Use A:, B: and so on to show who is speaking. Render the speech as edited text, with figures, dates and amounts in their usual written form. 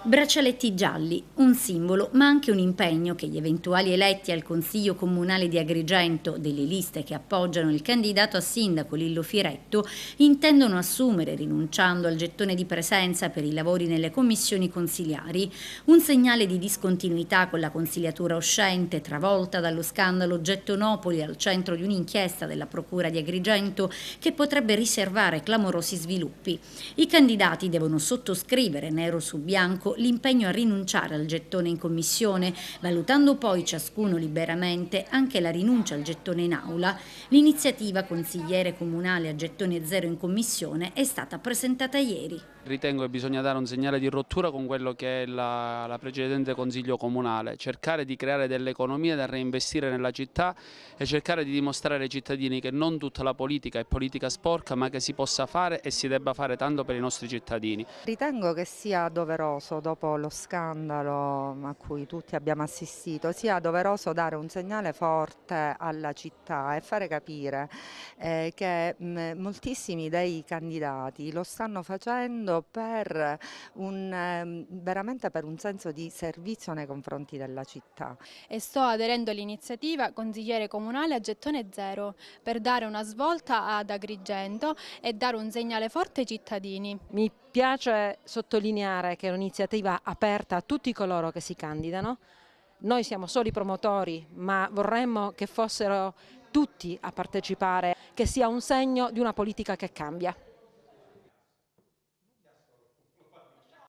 A: Braccialetti gialli, un simbolo ma anche un impegno che gli eventuali eletti al Consiglio Comunale di Agrigento delle liste che appoggiano il candidato a sindaco Lillo Firetto intendono assumere rinunciando al gettone di presenza per i lavori nelle commissioni consiliari, un segnale di discontinuità con la consigliatura uscente travolta dallo scandalo Gettonopoli al centro di un'inchiesta della Procura di Agrigento che potrebbe riservare clamorosi sviluppi. I candidati devono sottoscrivere nero su bianco l'impegno a rinunciare al gettone in commissione, valutando poi ciascuno liberamente anche la rinuncia al gettone in aula. L'iniziativa consigliere comunale a gettone zero in commissione è stata presentata ieri.
B: Ritengo che bisogna dare un segnale di rottura con quello che è la precedente Consiglio Comunale, cercare di creare delle economie da reinvestire nella città e cercare di dimostrare ai cittadini che non tutta la politica è politica sporca, ma che si possa fare e si debba fare tanto per i nostri cittadini.
C: Ritengo che sia doveroso, dopo lo scandalo a cui tutti abbiamo assistito, sia doveroso dare un segnale forte alla città e fare capire che moltissimi dei candidati lo stanno facendo veramente per un senso di servizio nei confronti della città.
D: E sto aderendo all'iniziativa consigliere comunale a gettone zero per dare una svolta ad Agrigento e dare un segnale forte ai cittadini.
E: Mi piace sottolineare che è un'iniziativa aperta a tutti coloro che si candidano. Noi siamo soli promotori, ma vorremmo che fossero tutti a partecipare, che sia un segno di una politica che cambia.